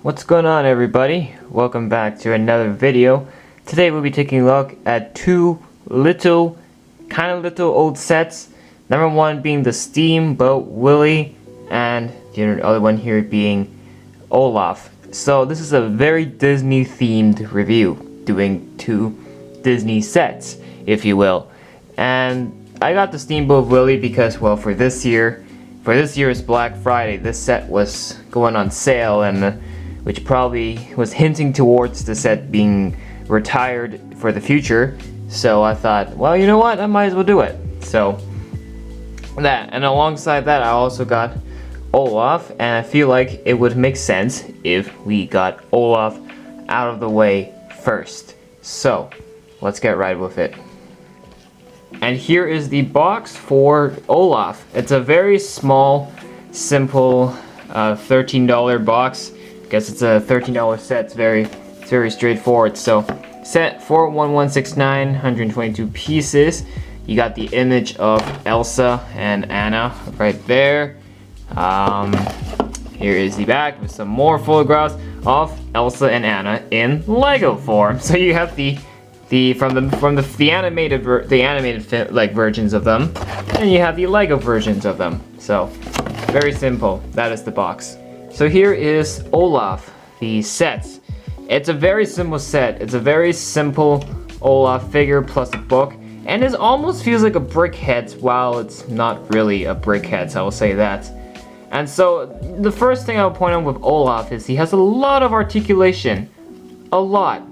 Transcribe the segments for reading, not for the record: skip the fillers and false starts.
What's going on, everybody? Welcome back to another video. Today we'll be taking a look at two little old sets. Number one being the Steamboat Willie, and the other one here being Olaf. So this is a very Disney themed review, doing two Disney sets, if you will. And I got the Steamboat Willie because, well, for this year's Black Friday, this set was going on sale, and which probably was hinting towards the set being retired for the future. So I thought, well, you know what, I might as well do it. So that, and alongside that, I also got Olaf, and I feel like it would make sense if we got Olaf out of the way first. So let's get right with it. And here is the box for Olaf. It's a very small, simple $13 box. I guess it's a $13 set. It's very straightforward. So set 41169, 122 pieces. You got the image of Elsa and Anna right there. Here is the back with some more photographs of Elsa and Anna in Lego form. So you have the animated versions of them, and you have the Lego versions of them. So very simple. That is the box. So here is Olaf, the set. It's a very simple set. It's a very simple Olaf figure plus a book, and it almost feels like a brick head while it's not really a brick head, so I will say that. And so the first thing I will point out with Olaf is he has a lot of articulation. A lot.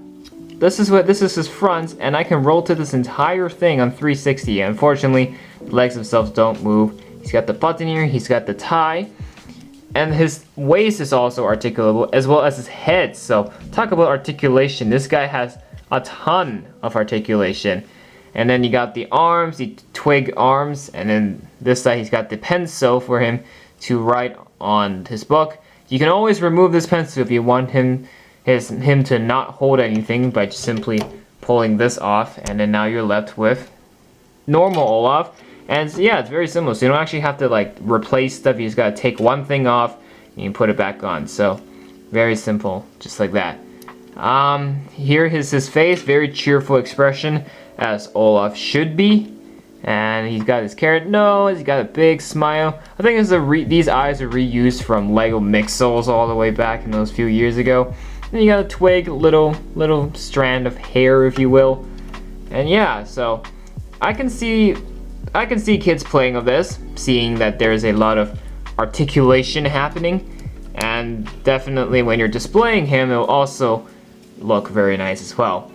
This is his front, and I can rotate this entire thing on 360. Unfortunately, the legs themselves don't move. He's got the button here, he's got the tie, and his waist is also articulable, as well as his head. So talk about articulation. This guy has a ton of articulation. And then you got the arms, the twig arms, and then this side he's got the pencil for him to write on his book. You can always remove this pencil if you want him to not hold anything by just simply pulling this off, and then now you're left with normal Olaf. And so, yeah, it's very simple, so you don't actually have to like replace stuff. You just gotta take one thing off and you can put it back on. So very simple, just like that. Here is his face, very cheerful expression, as Olaf should be. And he's got his carrot nose, he's got a big smile. I think these eyes are reused from Lego Mixels all the way back in those few years ago. And you got a twig, little strand of hair, if you will. And yeah, so I can see kids playing with this, seeing that there's a lot of articulation happening, and definitely when you're displaying him, it'll also look very nice as well.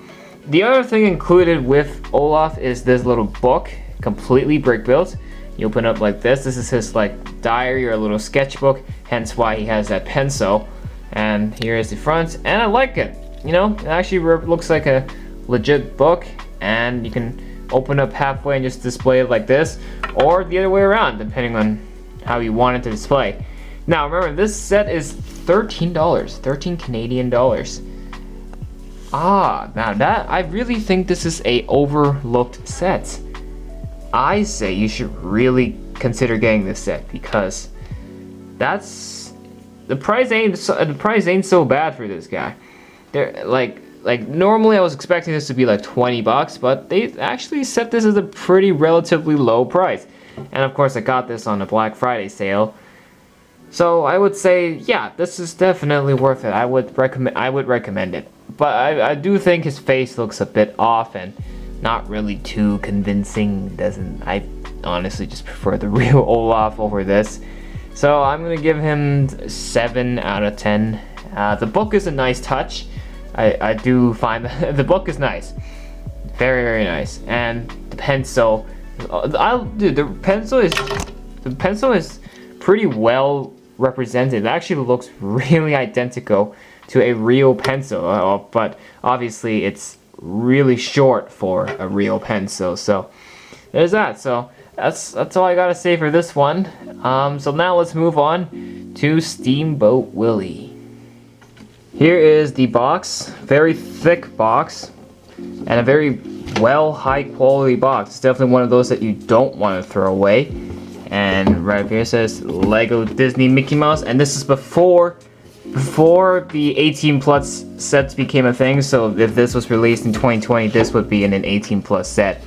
The other thing included with Olaf is this little book, completely brick built. You open up like this. This is his like diary or a little sketchbook, hence why he has that pencil. And here is the front, and I like it. You know, it actually looks like a legit book, and you can open up halfway and just display it like this, or the other way around, depending on how you want it to display. Now remember, this set is $13, 13 Canadian dollars. Now that, I really think this is a overlooked set. I say you should really consider getting this set, because the price ain't so bad for this guy. They're like normally I was expecting this to be like $20, but they actually set this as a pretty relatively low price. And of course I got this on a Black Friday sale. So I would say, yeah, this is definitely worth it. I would recommend it. But I do think his face looks a bit off and not really too convincing. I honestly just prefer the real Olaf over this. So I'm gonna give him 7 out of 10. The book is a nice touch. I do find that the book is nice, very nice, and the pencil. The pencil is pretty well represented. It actually looks really identical to a real pencil, but obviously it's really short for a real pencil. So there's that. So that's all I gotta say for this one. So now let's move on to Steamboat Willie. Here is the box, very thick box, and a very high quality box. It's definitely one of those that you don't want to throw away. And right up here it says Lego Disney Mickey Mouse, and this is before before the 18 plus sets became a thing, so if this was released in 2020, this would be in an 18 plus set.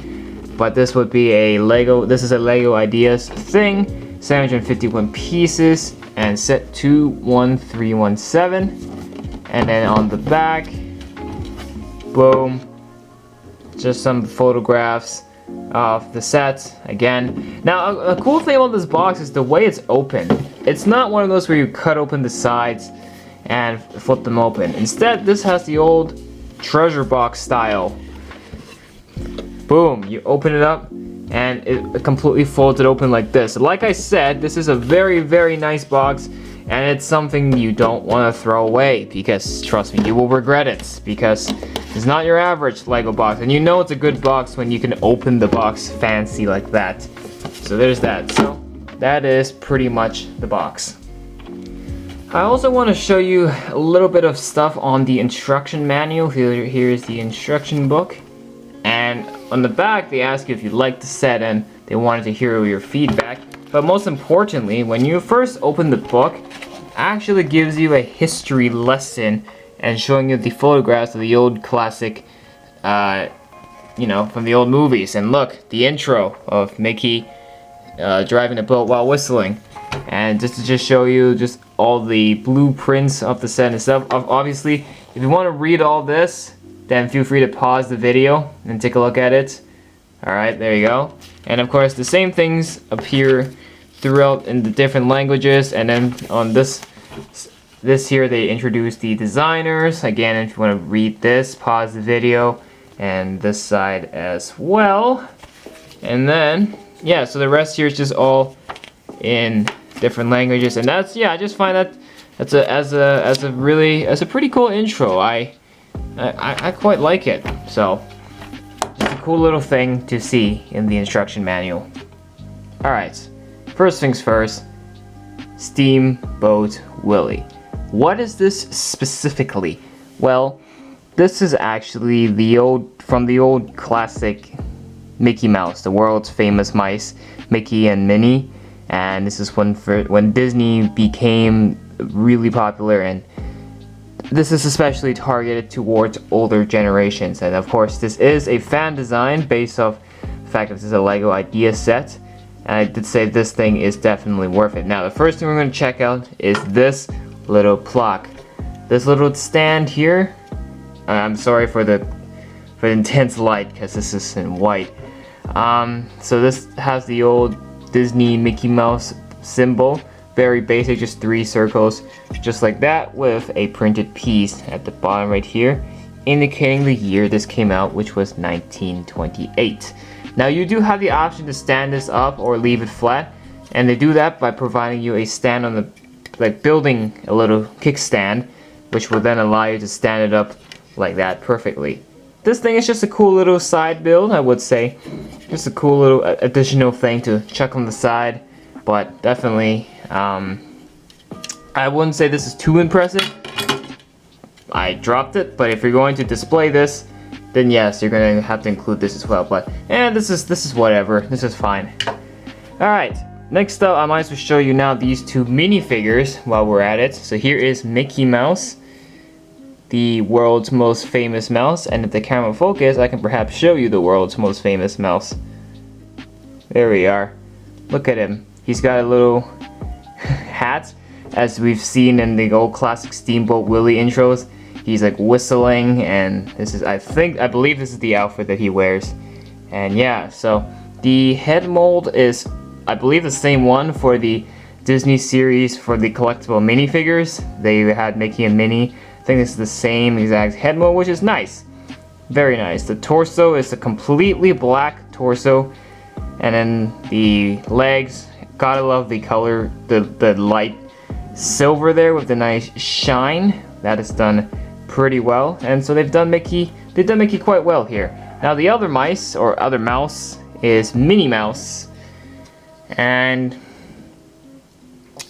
But this would be a Lego, this is a Lego Ideas thing, 751 pieces, and set 21317. And then on the back, boom, just some photographs of the set again. Now, a cool thing about this box is the way it's open. It's not one of those where you cut open the sides and flip them open. Instead, this has the old treasure box style. Boom, you open it up and it completely folds it open like this. Like I said, this is a very, very nice box, and it's something you don't want to throw away because, trust me, you will regret it, because it's not your average Lego box, and you know it's a good box when you can open the box fancy like that. So there's that. So that is pretty much the box. I also want to show you a little bit of stuff on the instruction manual. Here's the instruction book, and on the back they ask you if you like the set and they wanted to hear your feedback. But most importantly, when you first open the book, it actually gives you a history lesson and showing you the photographs of the old classic, you know, from the old movies. And look, the intro of Mickey driving a boat while whistling. And just to show you just all the blueprints of the set and stuff. Obviously, if you want to read all this, then feel free to pause the video and take a look at it. Alright, there you go. And of course, the same things appear throughout in the different languages. And then on this here, they introduce the designers. Again, if you want to read this, pause the video. And this side as well. And then, yeah, so the rest here is just all in different languages. And that's, yeah, I just find that that's a pretty cool intro. I quite like it. So just a cool little thing to see in the instruction manual. Alright, first things first, Steamboat Willie. What is this specifically? Well, this is actually from the old classic Mickey Mouse, the world's famous mice, Mickey and Minnie. And this is when Disney became really popular, and this is especially targeted towards older generations. And of course, this is a fan design based off the fact that this is a Lego Idea set. And I did say this thing is definitely worth it. Now, the first thing we're going to check out is this little plaque. This little stand here. I'm sorry for the intense light because this is in white. So this has the old Disney Mickey Mouse symbol. Very basic, just 3 circles, just like that, with a printed piece at the bottom right here, indicating the year this came out, which was 1928. Now, you do have the option to stand this up or leave it flat, and they do that by providing you a stand on the, like building a little kickstand, which will then allow you to stand it up like that perfectly. This thing is just a cool little side build, I would say. Just a cool little additional thing to chuck on the side, but definitely, I wouldn't say this is too impressive. I dropped it, but if you're going to display this, then yes, you're gonna have to include this as well. But this is whatever. This is fine. All right. Next up, I might as well show you now these 2 minifigures while we're at it. So here is Mickey Mouse, the world's most famous mouse, and if the camera focus, I can perhaps show you the world's most famous mouse. There we are. Look at him. He's got a little hat, as we've seen in the old classic Steamboat Willie intros. He's like whistling, and this is, I believe this is the outfit that he wears. And yeah, so the head mold is, I believe, the same one for the Disney series for the collectible minifigures. They had Mickey and Minnie. I think this is the same exact head mold, which is nice. Very nice. The torso is a completely black torso, and then the legs, gotta love the color, the light silver there with the nice shine. That is done pretty well, and so they've done Mickey quite well here. Now the other mice, or other mouse, is Minnie Mouse, and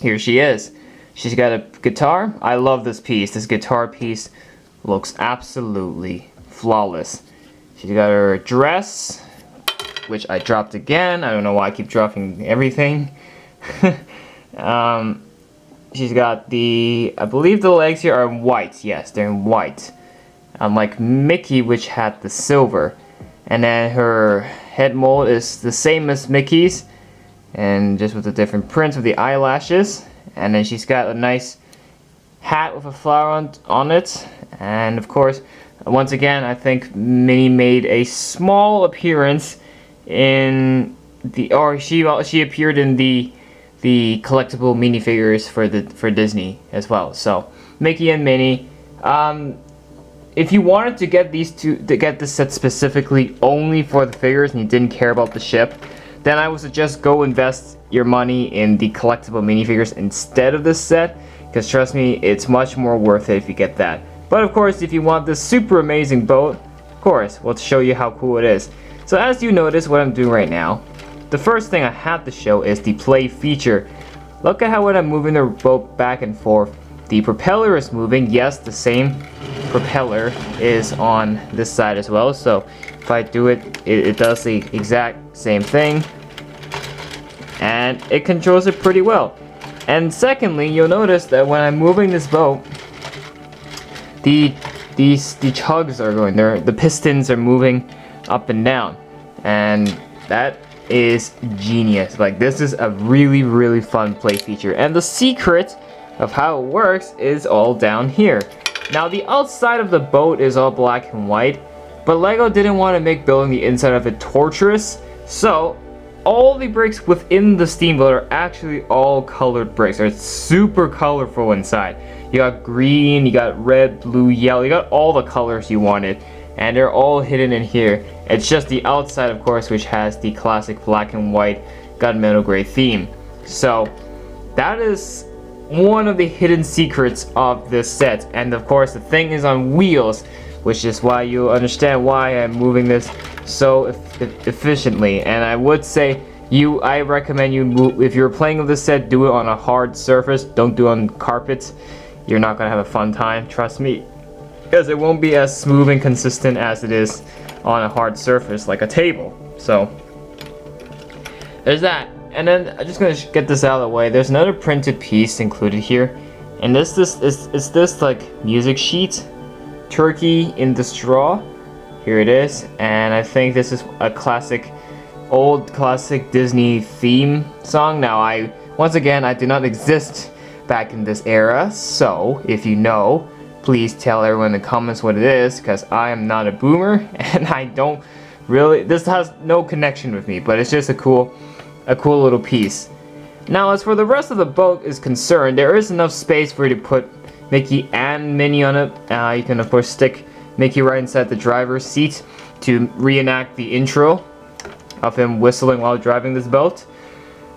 here she is. She's got a guitar. I love this piece. This guitar piece looks absolutely flawless. She's got her dress, which I dropped again. I don't know why I keep dropping everything. she's got the, I believe the legs here are in white. Yes, they're in white. Unlike Mickey, which had the silver. And then her head mold is the same as Mickey's, and just with a different print of the eyelashes. And then she's got a nice hat with a flower on it. And of course, once again, I think Minnie made a small appearance in the, or she appeared in the collectible minifigures for Disney as well. So Mickey and Minnie. If you wanted to get these two, to get this set specifically only for the figures and you didn't care about the ship, then I would suggest go invest your money in the collectible minifigures instead of this set, because trust me, it's much more worth it if you get that. But of course, if you want this super amazing boat, of course, we'll show you how cool it is. So as you notice what I'm doing right now, the first thing I have to show is the play feature. Look at how when I'm moving the boat back and forth, the propeller is moving. Yes, the same propeller is on this side as well. So if I do it, it does the exact same thing. And it controls it pretty well. And secondly, you'll notice that when I'm moving this boat, the chugs are going there. The pistons are moving up and down. And that is genius. Like, this is a really, really fun play feature. And the secret of how it works is all down here. Now the outside of the boat is all black and white, but LEGO didn't want to make building the inside of it torturous, so all the bricks within the Steamboat are actually all colored bricks. They're super colorful inside. You got green, you got red, blue, yellow, you got all the colors you wanted, and they're all hidden in here. It's just the outside, of course, which has the classic black and white gunmetal gray theme. So that is one of the hidden secrets of this set. And of course, the thing is on wheels, which is why you'll understand why I'm moving this so efficiently. And I would say I recommend you move, if you're playing with this set, do it on a hard surface. Don't do it on carpets. You're not gonna have a fun time, trust me, because it won't be as smooth and consistent as it is on a hard surface like a table. So there's that. And then I'm just gonna get this out of the way. There's another printed piece included here, and this is this like music sheet, Turkey in the Straw. Here it is, and I think this is a old classic Disney theme song. Now once again, I did not exist back in this era, so if you know, please tell everyone in the comments what it is, because I am not a boomer and I don't really. This has no connection with me, but it's just a cool little piece. Now, as for the rest of the boat is concerned, there is enough space for you to put Mickey and Minnie on it. You can of course stick Mickey right inside the driver's seat to reenact the intro of him whistling while driving this boat.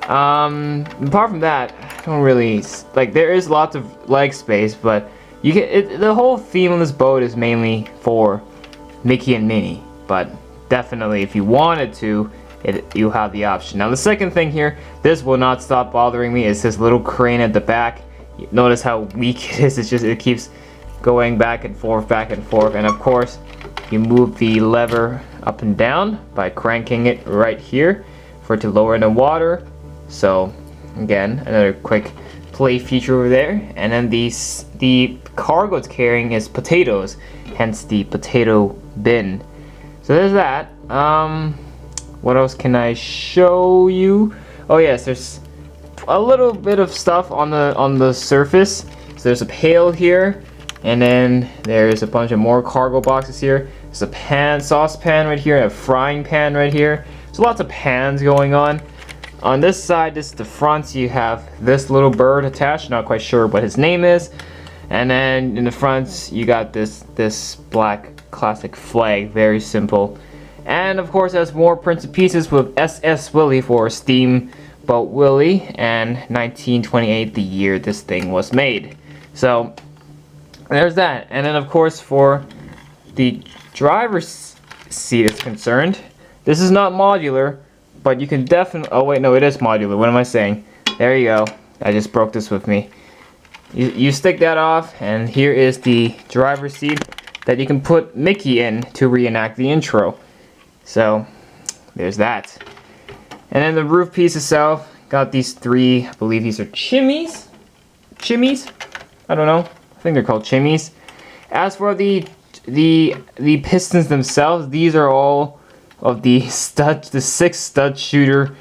Apart from that, I don't really like. There is lots of leg space, but the whole theme on this boat is mainly for Mickey and Minnie. But definitely, if you wanted to, you have the option. Now the second thing here, this will not stop bothering me, is this little crane at the back. Notice how weak it is. It keeps going back and forth, and of course you move the lever up and down by cranking it right here for it to lower in the water. So again, another quick play feature over there. And then the cargo it's carrying is potatoes, hence the potato bin. So there's that. What else can I show you? Oh yes, there's a little bit of stuff on the surface. So there's a pail here, and then there's a bunch of more cargo boxes here. There's a saucepan right here, and a frying pan right here. So lots of pans going on. On this side, this is the front. You have this little bird attached. Not quite sure what his name is. And then in the front, you got this black classic flag. Very simple. And of course, there's more printed pieces with SS Willie for Steamboat Willie, and 1928, the year this thing was made. So there's that. And then of course, for the driver's seat is concerned, this is not modular, but you can definitely. Oh wait, no, it is modular. What am I saying? There you go. I just broke this with me. You stick that off, and here is the driver's seat that you can put Mickey in to reenact the intro. So there's that. And then the roof piece itself got these three, I believe these are chimneys. shimmies. I don't know. I think they're called shimmies. As for the pistons themselves, these are all of the 6 stud shooter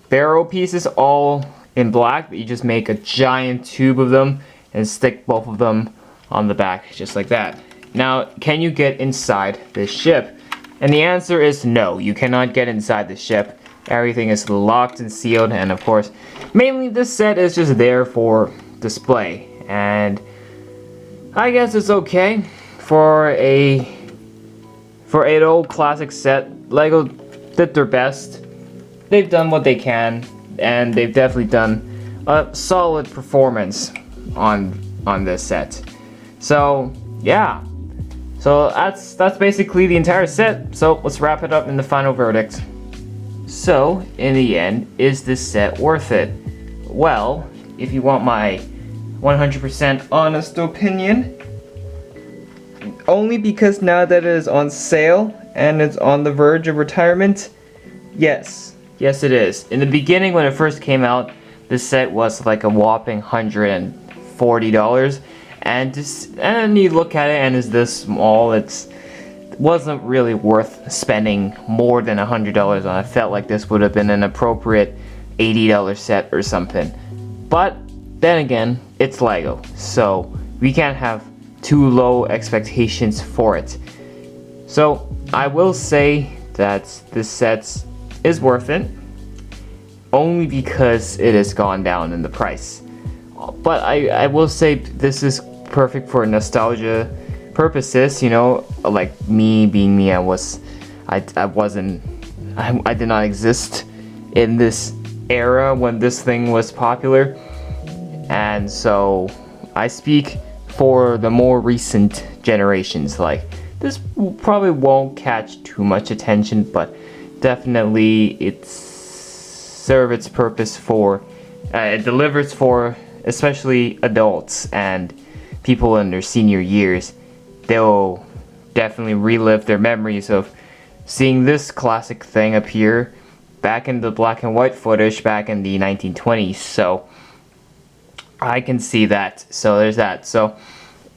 barrel pieces, all in black. You just make a giant tube of them and stick both of them on the back, just like that. Now, can you get inside this ship? And the answer is no, you cannot get inside the ship. Everything is locked and sealed, and of course, mainly this set is just there for display. And I guess it's okay for an old classic set. Lego did their best. They've done what they can, and they've definitely done a solid performance on this set. So yeah, so that's basically the entire set. So let's wrap it up in the final verdict. So in the end, is this set worth it? Well, if you want my 100% honest opinion, only because now that it is on sale and it's on the verge of retirement, yes it is. In the beginning, when it first came out, this set was like a whopping $140, and you look at it and it's this small, it wasn't really worth spending more than $100 on. I felt like this would have been an appropriate $80 set or something. But then again, it's Lego, so we can't have too low expectations for it. So I will say that this set is worth it, only because it has gone down in the price. But I will say this is perfect for nostalgia purposes. You know, like me being me, I did not exist in this era when this thing was popular, and so I speak for the more recent generations. Like, this probably won't catch too much attention, but definitely it serves its purpose for, it delivers for especially adults and people in their senior years. They'll definitely relive their memories of seeing this classic thing appear back in the black and white footage back in the 1920s. So I can see that. So there's that. So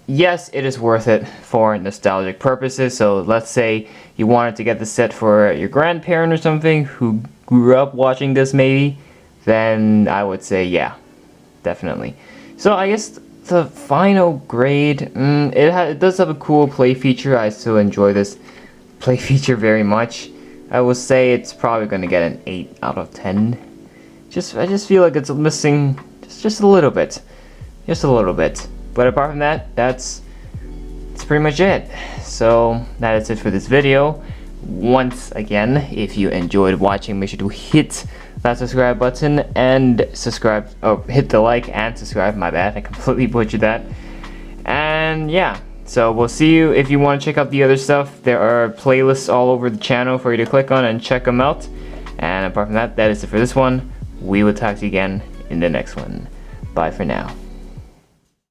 yes, it is worth it for nostalgic purposes. So let's say you wanted to get the set for your grandparent or something who grew up watching this maybe, then I would say yeah, definitely. So I guess the final grade, it does have a cool play feature. I still enjoy this play feature very much. I will say it's probably going to get an 8 out of 10. I just feel like it's missing just a little bit. Just a little bit. But apart from that, that's pretty much it. So that is it for this video. Once again, if you enjoyed watching, make sure to hit that subscribe button and subscribe. Oh, hit the like and subscribe. My bad, I completely butchered that. And yeah, so we'll see you. If you want to check out the other stuff, there are playlists all over the channel for you to click on and check them out. And apart from that, that is it for this one. We will talk to you again in the next one. Bye for now.